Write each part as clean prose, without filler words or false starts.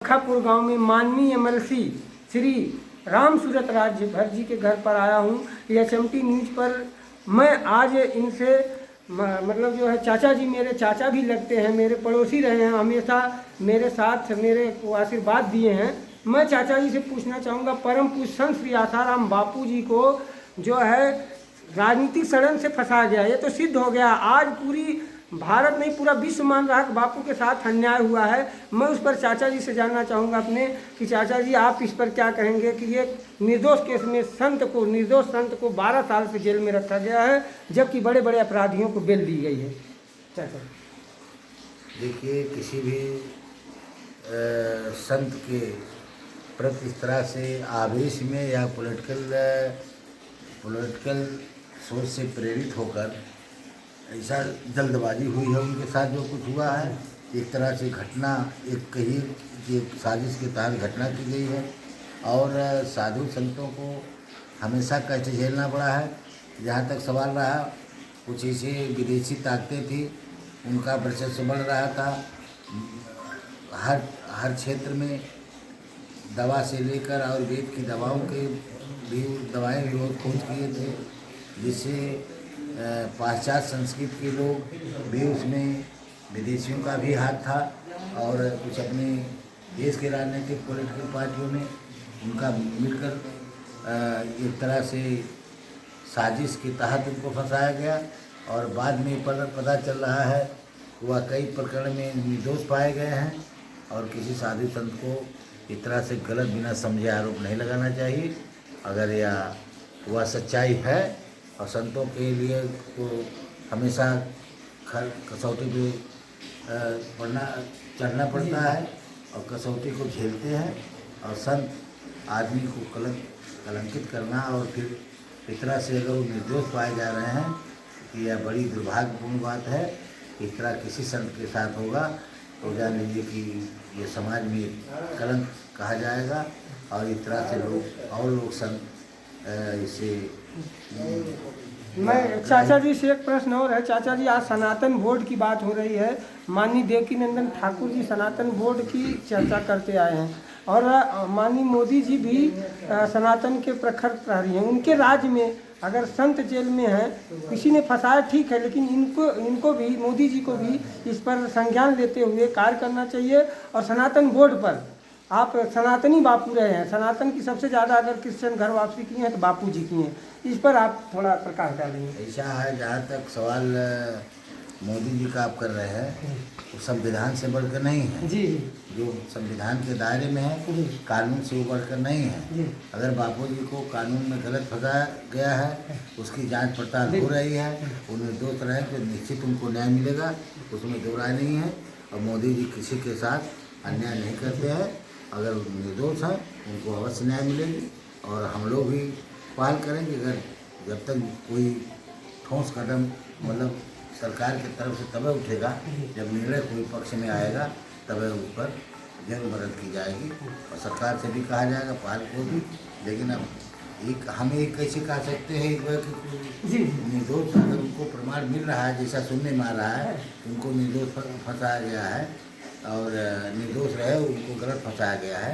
खापुर गांव में माननीय एमएलसी श्री राम सूरत राज्य भर जी के घर पर आया हूं। एचएमटी न्यूज पर मैं आज इनसे मतलब जो है चाचा जी मेरे चाचा भी लगते हैं, मेरे पड़ोसी रहे हैं, हमेशा मेरे साथ मेरे को आशीर्वाद दिए हैं। मैं चाचा जी से पूछना चाहूँगा, परम पूज्य संत श्री आसाराम बापू जी को जो है राजनीतिक षड्यंत्र से फंसा गया, ये तो सिद्ध हो गया। आज पूरी भारत नहीं पूरा विश्व मान रहा है कि बापू के साथ अन्याय हुआ है। मैं उस पर चाचा जी से जानना चाहूँगा अपने कि चाचा जी आप इस पर क्या कहेंगे कि ये निर्दोष केस में निर्दोष संत को 12 साल से जेल में रखा गया है, जबकि बड़े बड़े अपराधियों को बेल दी गई है। चाचा देखिए, किसी भी संत के प्रति इस तरह से आवेश में या पॉलिटिकल सोच से प्रेरित होकर ऐसा जल्दबाजी हुई है, उनके साथ जो कुछ हुआ है एक तरह से घटना एक साजिश के तहत घटना की गई है। और साधु संतों को हमेशा कष्ट झेलना पड़ा है। जहाँ तक सवाल रहा, कुछ ऐसे विदेशी ताकतें थी, उनका वर्चस्व बढ़ रहा था। हर क्षेत्र में दवा से लेकर आयुर्वेद की दवाओं के भी दवाएं भी बहुत खोज किए थे, जिससे पाश्चात्य संस्कृति के लोग भी उसमें विदेशियों का भी हाथ था। और कुछ अपने देश के राजनीतिक पॉलिटिकल पार्टियों ने उनका मिलकर एक तरह से साजिश के तहत उनको फंसाया गया। और बाद में पता चल रहा है कि वह कई प्रकरण में निर्दोष पाए गए हैं। और किसी साधु संत को इस तरह से गलत बिना समझे आरोप नहीं लगाना चाहिए। अगर वह सच्चाई है और संतों के लिए तो हमेशा कसौटी पे चढ़ना पड़ता है और कसौटी को झेलते हैं। और संत आदमी को कलंकित करना और फिर इस तरह से अगर वो निर्दोष पाए जा रहे हैं कि यह बड़ी दुर्भाग्यपूर्ण बात है। इस तरह किसी संत के साथ होगा तो जान लीजिए कि ये समाज में कलंक कहा जाएगा। और इस तरह से लोग संत इसे मैं चाचा जी से एक प्रश्न और है। चाचा जी, आज सनातन बोर्ड की बात हो रही है। माननीय देवकीनंदन ठाकुर जी सनातन बोर्ड की चर्चा करते आए हैं और माननीय मोदी जी भी सनातन के प्रखर प्रहरी हैं। उनके राज्य में अगर संत जेल में हैं, किसी ने फंसाया ठीक है, लेकिन इनको भी मोदी जी को भी इस पर संज्ञान लेते हुए कार्य करना चाहिए। और सनातन बोर्ड पर आप सनातनी बापू रहे हैं, सनातन की सबसे ज़्यादा अगर क्रिश्चियन घर वापसी की हैं तो बापू जी की हैं, इस पर आप थोड़ा प्रकाश डालेंगे। ऐसा है, जहाँ तक सवाल मोदी जी का आप कर रहे हैं, वो संविधान से बढ़कर नहीं है जी। जो संविधान के दायरे में है, कानून से वो बढ़कर नहीं है। अगर बापू जी को कानून में गलत फंसाया गया है, उसकी जांच पड़ताल हो रही है, वो निर्दोष रहे तो निश्चित उनको न्याय मिलेगा, उसमें दो राय नहीं है। और मोदी जी किसी के साथ अन्याय नहीं करते हैं। अगर निर्दोष हैं उनको अवश्य न्याय मिलेगी। और हम लोग भी पहल करेंगे, अगर जब तक कोई ठोस कदम मतलब सरकार की तरफ से तब उठेगा, जब निर्णय कोई पक्ष में आएगा तब उस पर जरूर मदद की जाएगी। और सरकार से भी कहा जाएगा, पहल को भी। लेकिन अब हम एक कैसे कह सकते हैं कि निर्दोष अगर उनको प्रमाण मिल रहा है, जैसा सुनने में आ रहा है उनको निर्दोष फंसाया गया है और निर्दोष रहे उनको गलत फंसाया गया है,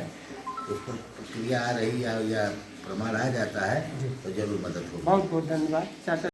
उस पर प्रक्रिया आ रही या प्रमाण आ जाता है तो जरूर मदद होगी। बहुत बहुत धन्यवाद चाचा।